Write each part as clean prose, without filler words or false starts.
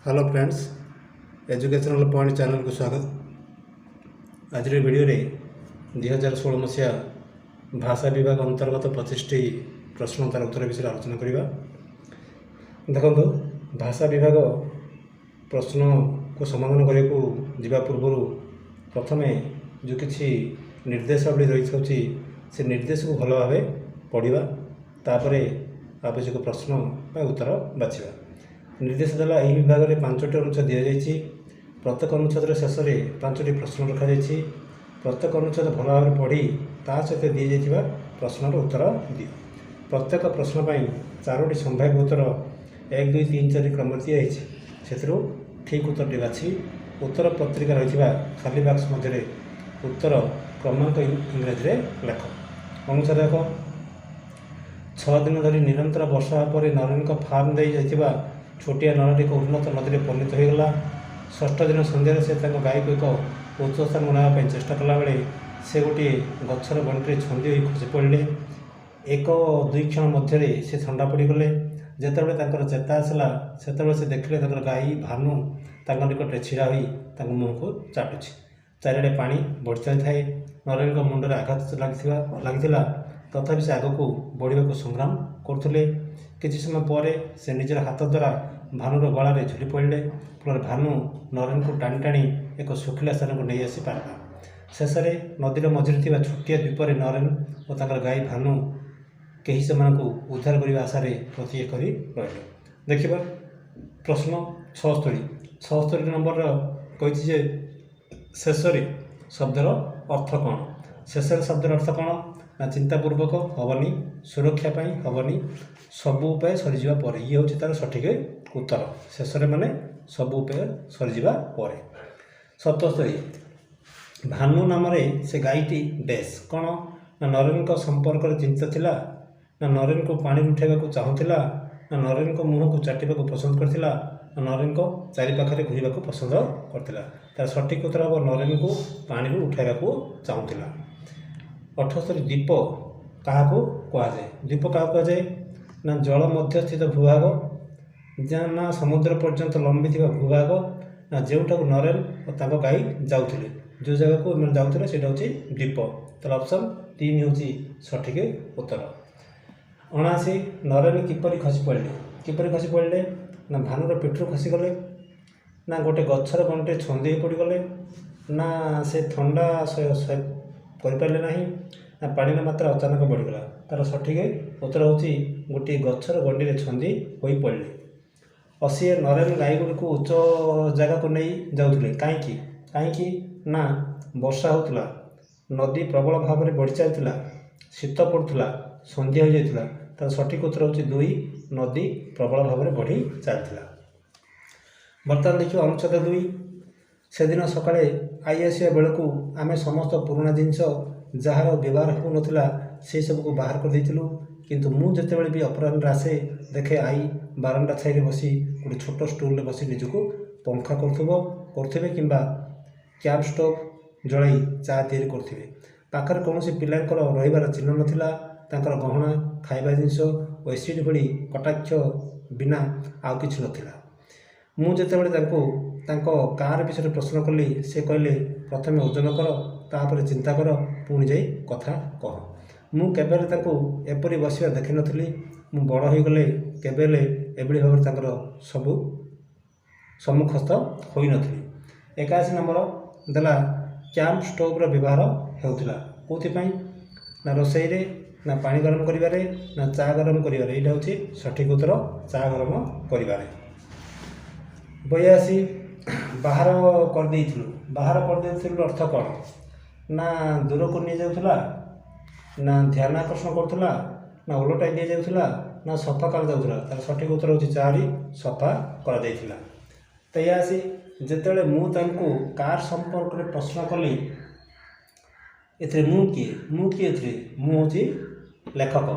Hello friends, educational point channel को स्वागत। आज वीडियो रे 2016 मसीहा भाषा विभाग अंतर्गत 25टी प्रश्न तार उत्तर विषय आलोचना करवा। देखो, भाषा विभाग प्रश्न को समाधान करने को जीवा पूर्व प्रथमे जो किसी निर्देशावली रही से निर्देश को भल भाव पढ़ा, तापर आवश्यक प्रश्न उत्तर बाछा। निर्देश देला यही विभाग में 5टी अनुच्छेद दि जाइए। प्रत्येक अनुच्छेद शेष में 5टी प्रश्न रखा। प्रत्येक अनुच्छेद भल भाव पढ़ी ता सहित दि जाइए प्रश्नर उत्तर दियो। प्रत्येक प्रश्न पर 4टी संभाव्य उत्तर 1, 2, 3, 4 क्रम दिखाई। ठीक उत्तर बाछी उत्तर पत्रिका रही खाली बक्स मध्य उत्तर क्रमांक इंग्राजी में लेख। अनुच्छेद 1, 6 दिन धरी निरंतर वर्षा पर नरेन फार्म दे जाइए छोटिया नलटी एक उन्नत नदी में परिणत होगा। 6ठ दिन सन्धार से गाई को एक उच्च स्थान बनावाई चेष्टा कला बेले से गोटे गचर गंटी छंदी हो खसी पड़े। 1-2 क्षण मध्य से थंडा पड़गले। जितेबाला चेता आसला से देखले गाई भानु निकट में छिड़ा हो मुँह को चाटुची। चारिड़े पानी बढ़ी चली थाए। नरेन मुंडे आघात लगी तथापि से आग को बढ़ा को संग्राम करुले। किसी समय पर से निजर हाथ द्वारा भानुर गलार झुली पड़े। फल भानु नरेन को टाणी टाणी एक सुखिला स्थान को नहीं आसी पारा। शेष में नदीर मझे छोटिया द्वीपर नरेन और गाई भानु कहीं से उद्धार करने आशार प्रतीक्षा कर रही। देखा प्रश्न 76 नंबर कही शेष शब्दर अर्थ कौन। शेष शब्दर अर्थ कौन ना चिंतापूर्वक हेनी, सुरक्षा हेनी, सबू उपाय सरीजा पर। ये हूँ तार सठिक उत्तर। शेष माने सबू उपाय सरीजा पर। 77 भानु नाम से गाईटी डैश कौन ना नरेन संपर्क चिंतित थिला, ना नरेन को पानी उठाइबा चाहूला, ना नरेन मुँह को चाटिबा पसंद करथिला, ना नरेन चारिपाखे घूरने को पसंद करथिला। तार सठिक उत्तर हम नरेन को पानी उठाइबा चाहूला। 78 द्वीप क्या कहुए। द्वीप क्या कहुए ना जल मध्य स्थित भूभाग, ना समुद्र पर्यंत लंबी थी भूभाग, ना जोटा नरेन और गाई जाऊे जो जगह को जाऊे से द्वीप। तो ऑप्शन 3 हूँ सठिक उत्तर। 79 नरेन किपरि खसी पड़े ना भानुर पिठू खसीगले, ना गोटे गचर गंटे छंदी पड़गले, ना से ठंडा करें ना, ना पानी मात्रा अचानक बढ़ीगला। तार सठिक उत्तर हूँ गोटे गचर गंडी में छंदी हो पड़े। 80 नरेन गाई गुड़ी को उच्च जगह को नहीं जाऊे कहीं ना वर्षा होता, नदी प्रबल भाव में बढ़ी चलता, शीत पड़ूला, सन्ध्या हो जाता। तार सठिक उत्तर हूँ 2 नदी प्रबल भाव में बढ़ी चलता। बर्तमान देखिए अनुच्छेद 2 से दिन सकाळे आई आसिया बेलू आम समस्त पुराणा जिनस जार व्यवहार हो नाला से सब को बाहर कर देइथिलु। किंतु मु जेतेबेले भी अपराह्न आसे देखे आई बारंडा छाई बसी गोटे छोट स्टूल रे बसी निजको पंखा करथिबे किंबा कैंप स्टोव जलाई चा तैयारी करथिबे। पाखर कौन पिलांकर रहिबार चिन्ह नथिला। तांकर गहना खाइबा जिनस और एसिड भली कटाक्ष बिना आउ किछि नथिला। मु जेतेबेले कार विषय प्रश्न कली से कहले प्रथम ओजन कर, तापर चिंता कर, पुणी जाई कथा कह। मु केबेले एपरी बसिया देखि नथिली। मु बड़ हो गले केबेले एभली भाव सबू सम्मुखस्थ होई नथिली। 81 नंबर देला कैंप स्टोव्र व्यवहार होउथिला कोथिपाई ना रोसई रे, ना पानी गरम करिबारे, ना चा गरम करिबारे। एटा होछि सठिक उत्तर चा गरम करिबारे। 82 बाहर कर देइथिलु। बाहर कर देइथिलु अर्थ कौन ना दूर को नहीं जाउथला, ना ध्यान आकर्षण करुला, ना उलटाई दि जाउथला, ना सफा कर जाउथला। तार सठिक उत्तर होछि 4 सफा कर देइथिला। 83 जेतेबेले मु तांको कार संपर्क में प्रश्न कली एथरे मु किए एथरे मु होछि लेखक।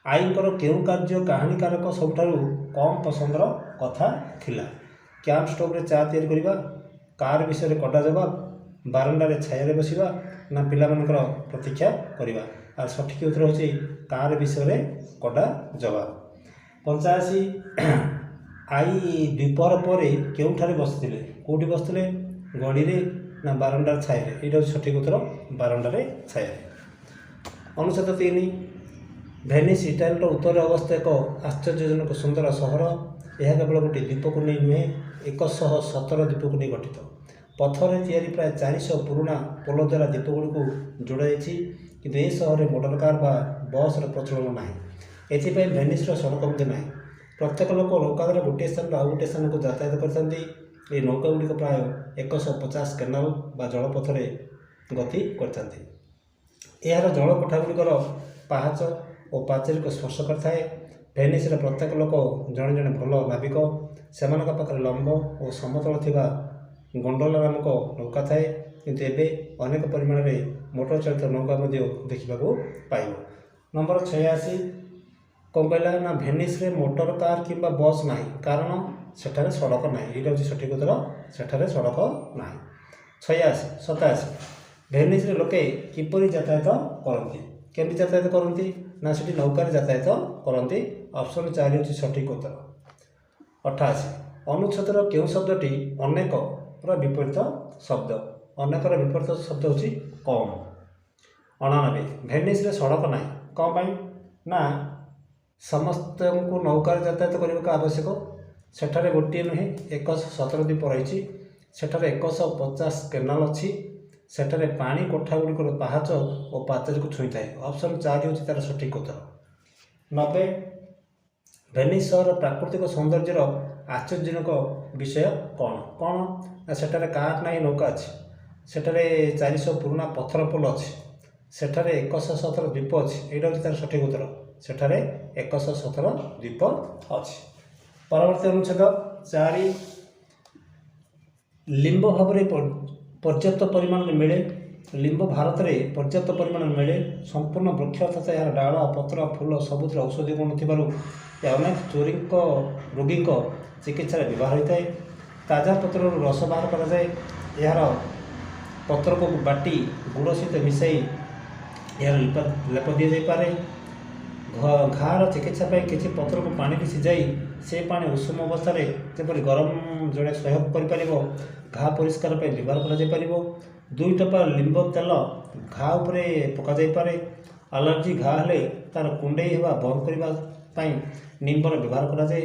आईंकर केउ कार्य कहानीकारक सबुठारु कम पसंदर कथा थिला। कैंप स्टोव रे चा तैयारी करिबा, कार विषय रे कड़ा जवाब, बारंडा रे छाया रे बसिबा, ना पिला मनकर प्रतीक्षा करिबा। आ सठिक उत्तर होछि कार विषय रे कड़ा जवाब। 85 ଆଈ ଦ୍ୱିପହର ପରେ କେଉଁଠାରେ ବସିଥିଲେ? କେଉଁଠି ବସିଥିଲେ? ଗଡ଼ିରେ ନା ବାରଣ୍ଡାର ଛାଇରେ? ଏଇଟା ହେଉଛି ସଠିକ୍ ଉତ୍ତର, ବାରଣ୍ଡାରେ ଛାଇରେ। ଅନୁଚ୍ଛେଦ 3, ଭେନିସ୍ ଇଟାଲୀର ଉତ୍ତରରେ ଅବସ୍ଥିତ ଏକ ଆଶ୍ଚର୍ଯ୍ୟଜନକ ସୁନ୍ଦର ସହର। ଏହା କେବଳ ଗୋଟିଏ ଦ୍ୱୀପକୁ ନେଇ ନୁହେଁ, 117 ଦ୍ୱୀପକୁ ନେଇ ଗଠିତ। ପଥରରେ ତିଆରି ପ୍ରାୟ 400 ପୁରୁଣା ପୋଲ ଦ୍ୱାରା ଦ୍ୱୀପଗୁଡ଼ିକୁ ଯୋଡ଼ାଯାଇଛି, କିନ୍ତୁ ଏହି ସହରରେ ମୋଟର କାର ବା ବସ୍ର ପ୍ରଚଳନ ନାହିଁ। ଏଥିପାଇଁ ଭେନିସ୍ର ସଡ଼କ ମଧ୍ୟ ନାହିଁ। ପ୍ରତ୍ୟେକ ଲୋକ ନୌକା ଦ୍ୱାରା ଗୋଟିଏ ସ୍ଥାନରୁ ଆଉ ଗୋଟିଏ ସ୍ଥାନକୁ ଯାତାୟାତ କରିଥାନ୍ତି। ଏହି ନୌକାଗୁଡ଼ିକ ପ୍ରାୟ 150 କେନାଲ ବା ଜଳପଥରେ ଗତି କରିଥାନ୍ତି। ଏହାର ଜଳପଠାଗୁଡ଼ିକର ପାହାଚ ଓ ପାଚେରୀକୁ ସ୍ପର୍ଶ କରିଥାଏ। ଭେନିସ୍ର ପ୍ରତ୍ୟେକ ଲୋକ ଜଣେ ଜଣେ ଭଲ ନାବିକ। ସେମାନଙ୍କ ପାଖରେ ଲମ୍ବ ଓ ସମତଳ ଥିବା ଗଣ୍ଡୋଲା ନାମକ ନୌକା ଥାଏ, କିନ୍ତୁ ଏବେ ଅନେକ ପରିମାଣରେ ମୋଟର ଚାଳିତ ନୌକା ମଧ୍ୟ ଦେଖିବାକୁ ପାଇବ। ନମ୍ବର 86, କ'ଣ କହିଲା ନା ଭେନିସ୍ରେ ମୋଟର କାର କିମ୍ବା ବସ୍ ନାହିଁ, କାରଣ ସେଠାରେ ସଡ଼କ ନାହିଁ। ଏଇଟା ହେଉଛି ସଠିକ୍ ଉତ୍ତର, ସେଠାରେ ସଡ଼କ ନାହିଁ। 87, ଭେନିସ୍ରେ ଲୋକେ କିପରି ଯାତାୟାତ କରନ୍ତି? କେମିତି ଯାତାୟାତ କରନ୍ତି? ନା ସେଠି ନୌକାରେ ଯାତାୟାତ କରନ୍ତି। ଅପସନ୍ 4 ହେଉଛି ସଠିକ୍ ଉତ୍ତର। 88, ଅନୁଚ୍ଛେଦର କେଉଁ ଶବ୍ଦଟି ଅନେକର ବିପରୀତ ଶବ୍ଦ? ଅନେକର ବିପରୀତ ଶବ୍ଦ ହେଉଛି କମ୍। 89, ଭେନିସ୍ରେ ସଡ଼କ ନାହିଁ, କ'ଣ ପାଇଁ? ନା ସମସ୍ତଙ୍କୁ ନୌକାରେ ଯାତାୟାତ କରିବାକୁ ଆବଶ୍ୟକ। ସେଠାରେ ଗୋଟିଏ ନୁହେଁ 117 ଦ୍ୱୀପ ରହିଛି। ସେଠାରେ 150 କେନାଲ ଅଛି। ସେଠାରେ ପାଣି କୋଠାଗୁଡ଼ିକର ପାହାଚ ଓ ପାଚେରୀକୁ ଛୁଇଁଥାଏ। ଅପସନ୍ 4 ହେଉଛି ତା'ର ସଠିକ୍ ଉତ୍ତର। 90, ଭେନିସ୍ ସହରର ପ୍ରାକୃତିକ ସୌନ୍ଦର୍ଯ୍ୟର ଆଶ୍ଚର୍ଯ୍ୟଜନକ ବିଷୟ କ'ଣ? କ'ଣ ନା ସେଠାରେ କାର୍ ନାହିଁ, ନୌକା ଅଛି। ସେଠାରେ 400 ପୁରୁଣା ପଥର ପୋଲ ଅଛି। ସେଠାରେ 117 ଦ୍ୱୀପ ଅଛି। ଏଇଟା ହେଉଛି ତା'ର ସଠିକ୍ ଉତ୍ତର, ସେଠାରେ 117 ଦ୍ୱୀପ ଅଛି। ପରବର୍ତ୍ତୀ ଅନୁଚ୍ଛେଦ 4, ଲିମ୍ବ ଭାବରେ ପର୍ଯ୍ୟାପ୍ତ ପରିମାଣରେ ମିଳେ। ଲିମ୍ବ ଭାରତରେ ପର୍ଯ୍ୟାପ୍ତ ପରିମାଣରେ ମିଳେ। ସମ୍ପୂର୍ଣ୍ଣ ବୃକ୍ଷ ତଥା ଏହାର ଡାଳ, ପତ୍ର, ଫୁଲ ସବୁଥିରେ ଔଷଧୀୟ ଗୁଣ ଥିବାରୁ ଏହା ଅନେକ ରୋଗୀଙ୍କ ଚିକିତ୍ସାରେ ବ୍ୟବହାର ହୋଇଥାଏ। ତାଜା ପତ୍ରରୁ ରସ ବାହାର କରାଯାଏ। ଏହାର ପତ୍ରକୁ ବାଟି ଗୁଡ଼ ସହିତ ମିଶାଇ ଏହାର ଲେପ ଦିଆଯାଇପାରେ। ଘା'ର ଚିକିତ୍ସା ପାଇଁ କିଛି ପତ୍ରକୁ ପାଣିରେ ସିଝାଇ ସେ ପାଣି ଉଷୁମ ଅବସ୍ଥାରେ ଯେପରି ଗରମ ଜଣେ ସହ୍ୟ କରିପାରିବ, ଘା ପରିଷ୍କାର ପାଇଁ ବ୍ୟବହାର କରାଯାଇପାରିବ। 2 ଟୋପା ଲିମ୍ବ ତେଲ ଘା ଉପରେ ପକାଯାଇପାରେ। ଆଲର୍ଜି ଘା ହେଲେ ତା'ର କୁଣ୍ଡେଇ ହେବା ବନ୍ଦ କରିବା ପାଇଁ ନିମ୍ବର ବ୍ୟବହାର କରାଯାଏ।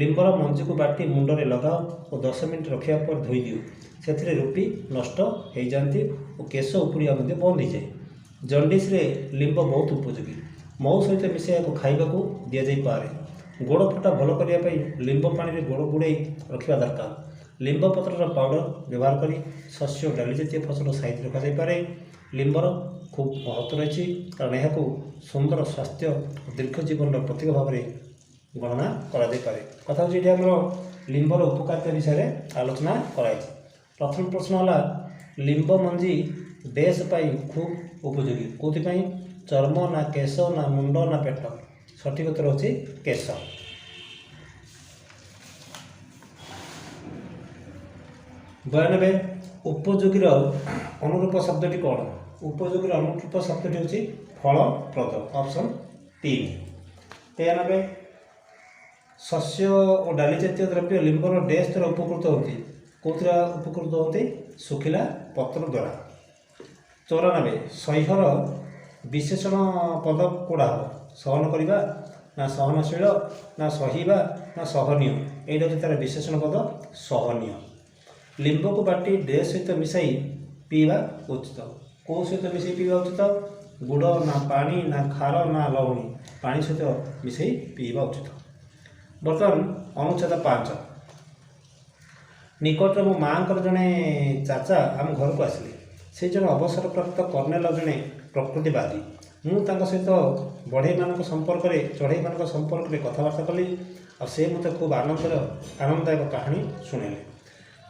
ଲିମ୍ବର ମଞ୍ଜିକୁ ବାଟି ମୁଣ୍ଡରେ ଲଗାଅ ଓ 10 ମିନିଟ୍ ରଖିବା ପରେ ଧୋଇଦିଅ। ସେଥିରେ ରୂପୀ ନଷ୍ଟ ହୋଇଯାଆନ୍ତି ଓ କେଶ ଉପୁଡ଼ିବା ମଧ୍ୟ ବନ୍ଦ ହୋଇଯାଏ। ଜଣ୍ଡିସ୍ରେ ଲିମ୍ବ ବହୁତ ଉପଯୋଗୀ। ମହୁ ସହିତ ମିଶାଇ ଏହାକୁ ଖାଇବାକୁ ଦିଆଯାଇପାରେ। ଗୋଡ଼ ଫଟା ଭଲ କରିବା ପାଇଁ ଲିମ୍ବ ପାଣିରେ ଗୋଡ଼ ବୁଡ଼ାଇ ରଖିବା ଦରକାର। ଲିମ୍ବ ପତ୍ରର ପାଉଡ଼ର ବ୍ୟବହାର କରି ଶସ୍ୟ ଓ ଡାଲି ଜାତୀୟ ଫସଲ ସାଇତି ରଖାଯାଇପାରେ। ଲିମ୍ବର ଖୁବ୍ ମହତ୍ତ୍ୱ ରହିଛି, କାରଣ ଏହାକୁ ସୁନ୍ଦର ସ୍ୱାସ୍ଥ୍ୟ ଓ ଦୀର୍ଘ ଜୀବନର ପ୍ରତୀକ ଭାବରେ ଗଣନା କରାଯାଇପାରେ। କଥା ହେଉଛି ଏଠି ଆମର ଲିମ୍ବର ଉପକାରିତା ବିଷୟରେ ଆଲୋଚନା କରାଯାଇଛି। ପ୍ରଥମ ପ୍ରଶ୍ନ ହେଲା, ଲିମ୍ବ ମଞ୍ଜି ଡ୍ୟାସ୍ ପାଇଁ ଖୁବ୍ ଉପଯୋଗୀ? କେଉଁଥିପାଇଁ? ଚର୍ମ ନା କେଶ ନା ମୁଣ୍ଡ ନା ପେଟ? ସଠିକ୍ ଉତ୍ତର ହେଉଛି କେଶ। 92, ଉପଯୋଗୀର ଅନୁରୂପ ଶବ୍ଦଟି କ'ଣ? ଉପଯୋଗୀର ଅନୁରୂପ ଶବ୍ଦଟି ହେଉଛି ଫଳପ୍ରଦ। ଅପସନ୍ 3। 93, ଶସ୍ୟ ଓ ଡାଲି ଜାତୀୟ ଦ୍ରବ୍ୟ ଲିମ୍ବର ଡ୍ୟାସ୍ ଦ୍ୱାରା ଉପକୃତ ହୁଅନ୍ତି? କେଉଁଥିରେ ଉପକୃତ ହୁଅନ୍ତି? ଶୁଖିଲା ପତ୍ର ଦ୍ୱାରା। 94, ସହ୍ୟର ବିଶେଷଣ ପଦ କୋଉଟା ହେବ? ସହନ କରିବା ନା ସହନଶୀଳ ନା ସହିବା ନା ସହନୀୟ? ଏଇଟା ହେଉଛି ତା'ର ବିଶେଷଣ ପଦ ସହନୀୟ। ଲିମ୍ବକୁ ବାଟି ଡ୍ୟାସ୍ ସହିତ ମିଶାଇ ପିଇବା ଉଚିତ। କେଉଁ ସହିତ ମିଶାଇ ପିଇବା ଉଚିତ? ଗୁଡ଼ ନା ପାଣି ନା ଖାର ନା ଲହୁଣୀ? ପାଣି ସହିତ ମିଶାଇ ପିଇବା ଉଚିତ। ବର୍ତ୍ତମାନ ଅନୁଚ୍ଛେଦ 5, ନିକଟରେ ମୋ ମାଆଙ୍କର ଜଣେ ଚାଚା ଆମ ଘରକୁ ଆସିଲେ। ସେ ଜଣେ ଅବସରପ୍ରାପ୍ତ କର୍ଣ୍ଣେଲ, ଜଣେ ପ୍ରକୃତିବାଦୀ। ମୁଁ ତାଙ୍କ ସହିତ ଚଢ଼େଇମାନଙ୍କ ସମ୍ପର୍କରେ କଥାବାର୍ତ୍ତା କଲି, ଆଉ ସେ ମୋତେ ଖୁବ୍ ଆନନ୍ଦଦାୟକ କାହାଣୀ ଶୁଣାଇଲେ।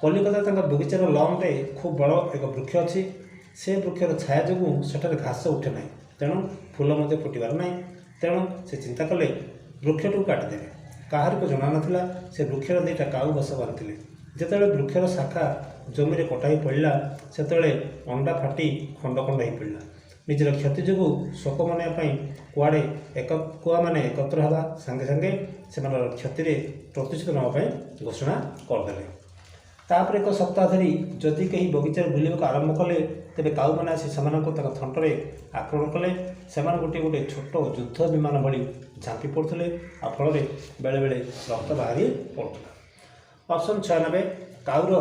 କଲିକତାରେ ତାଙ୍କ ବଗିଚାର ଲନ୍ରେ ଖୁବ୍ ବଡ଼ ଏକ ବୃକ୍ଷ ଅଛି। ସେ ବୃକ୍ଷର ଛାୟା ଯୋଗୁଁ ସେଠାରେ ଘାସ ଉଠେ ନାହିଁ, ତେଣୁ ଫୁଲ ମଧ୍ୟ ଫୁଟିବାର ନାହିଁ। ତେଣୁ ସେ ଚିନ୍ତା କଲେ ବୃକ୍ଷଟିକୁ କାଟିଦେବେ। କାହାରିକୁ ଜଣାନଥିଲା ସେ ବୃକ୍ଷର 2ଟା କାଉ ଗଛ ବାନ୍ଧିଥିଲେ। ଯେତେବେଳେ ବୃକ୍ଷର ଶାଖା ଜମିରେ କଟା ହୋଇ ପଡ଼ିଲା, ସେତେବେଳେ ଅଣ୍ଡା ଫାଟି ଖଣ୍ଡ ଖଣ୍ଡ ହୋଇ ପଡ଼ିଲା। ନିଜର କ୍ଷତି ଯୋଗୁଁ ଶୋକ ମନାଇବା ପାଇଁ କୁଆମାନେ ଏକତ୍ର ହେବା ସାଙ୍ଗେ ସାଙ୍ଗେ ସେମାନଙ୍କର କ୍ଷତିରେ ପ୍ରତିଶୋଧ ନେବା ପାଇଁ ଘୋଷଣା କରିଦେଲେ। ତାପରେ 1 ସପ୍ତାହ ଧରି ଯଦି କେହି ବଗିଚାରେ ବୁଲିବାକୁ ଆରମ୍ଭ କଲେ ତେବେ କାଉମାନେ ଆସି ସେମାନଙ୍କୁ ତାଙ୍କ ଥଣ୍ଟରେ ଆକ୍ରମଣ କଲେ। ସେମାନେ ଗୋଟିଏ ଗୋଟିଏ ଛୋଟ ଯୁଦ୍ଧ ବିମାନ ଭଳି ଝାମ୍ପି ପଡ଼ୁଥିଲେ ଆଉ ଫଳରେ ବେଳେବେଳେ ରକ୍ତ ବାହାରି ପଡ଼ୁଥିଲା। ଅପସନ୍ 96 କାଉର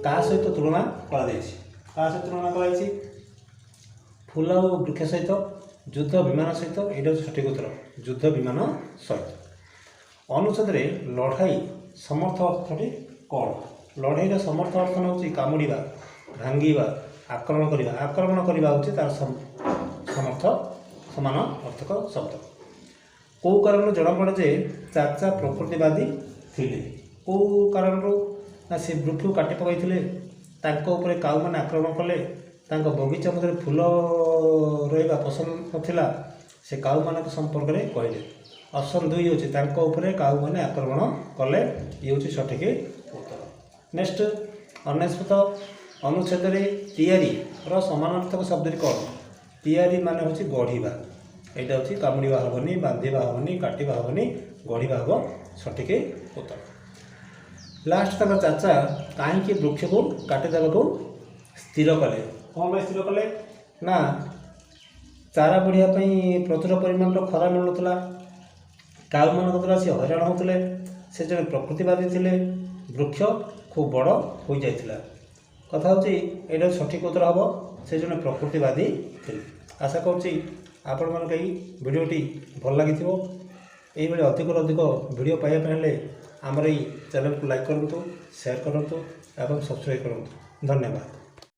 କାହା ସହିତ ତୁଳନା କରାଯାଇଛି? କାହା ସହିତ ତୁଳନା କରାଯାଇଛି? ଫୁଲ ଓ ବୃକ୍ଷ ସହିତ, ଯୁଦ୍ଧ ବିମାନ ସହିତ। ଏଇଟା ହେଉଛି ସଠିକ୍ ଉତ୍ତର, ଯୁଦ୍ଧ ବିମାନ ସହିତ। ଅନୁଚ୍ଛେଦରେ ଲଢ଼ାଇ ସମର୍ଥ ଅର୍ଥଟି କ'ଣ? ଲଢ଼େଇର ସମର୍ଥ ଅର୍ଥ ହେଉଛି କାମୁଡ଼ିବା, ଭାଙ୍ଗିବା, ଆକ୍ରମଣ କରିବା। ଆକ୍ରମଣ କରିବା ହେଉଛି ତା'ର ସମର୍ଥ ସମାନ ଅର୍ଥକ ଶବ୍ଦ। କେଉଁ କାରଣରୁ ଜଣାପଡ଼େ ଯେ ଚାଚା ପ୍ରକୃତିବାଦୀ ଥିଲେ? କେଉଁ କାରଣରୁ? ନା ସେ ବୃକ୍ଷକୁ କାଟି ପକାଇଥିଲେ, ତାଙ୍କ ଉପରେ କାଉମାନେ ଆକ୍ରମଣ କଲେ, ତାଙ୍କ ବଗିଚା ମଧ୍ୟରେ ଫୁଲ ରହିବା ପସନ୍ଦ ନଥିଲା, ସେ କାଉମାନଙ୍କ ସମ୍ପର୍କରେ କହିଲେ। ଅପସନ୍ 2 ହେଉଛି ତାଙ୍କ ଉପରେ କାଉମାନେ ଆକ୍ରମଣ କଲେ। ଇଏ ହେଉଛି ସଠିକ୍ ଉତ୍ତର। ନେକ୍ସଟ 99 ଅନୁଚ୍ଛେଦରେ ତିଆରିର ସମାନାର୍ଥକ ଶବ୍ଦଟି କ'ଣ? ତିଆରି ମାନେ ହେଉଛି ଗଢ଼ିବା। ଏଇଟା ହେଉଛି କାମୁଡ଼ିବା ହେବନି, ବାନ୍ଧିବା ହେବନି, କାଟିବା ହେବନି, ଗଢ଼ିବା ହେବ ସଠିକ୍ ଉତ୍ତର। ଲାଷ୍ଟ ତାଙ୍କ ଚାଚା କାହିଁକି ବୃକ୍ଷକୁ କାଟିଦେବାକୁ ସ୍ଥିର କଲେ? କ'ଣ ପାଇଁ ସ୍ଥିର କଲେ? ନା ଚାରା ବଢ଼ିବା ପାଇଁ ପ୍ରଚୁର ପରିମାଣର ଖରା ମିଳୁନଥିଲା, କାଉମାନଙ୍କ ଦ୍ୱାରା ସେ ହଇରାଣ ହେଉଥିଲେ, ସେ ଜଣେ ପ୍ରକୃତିବାଦୀ ଥିଲେ, ବୃକ୍ଷ ଖୁବ୍ ବଡ଼ ହୋଇଯାଇଥିଲା। କଥା ହେଉଛି ଏଇଟା ସଠିକ୍ ଉତ୍ତର ହେବ, ସେ ଜଣେ ପ୍ରକୃତିବାଦୀ ଥିଲେ। ଆଶା କରୁଛି ଆପଣମାନଙ୍କୁ ଏହି ଭିଡ଼ିଓଟି ଭଲ ଲାଗିଥିବ। ଏହିଭଳି ଅଧିକରୁ ଅଧିକ ଭିଡ଼ିଓ ପାଇବା ପାଇଁ ହେଲେ ଆମର ଏହି ଚ୍ୟାନେଲକୁ ଲାଇକ୍ କରନ୍ତୁ, ସେୟାର କରନ୍ତୁ ଏବଂ ସବସ୍କ୍ରାଇବ୍ କରନ୍ତୁ। ଧନ୍ୟବାଦ।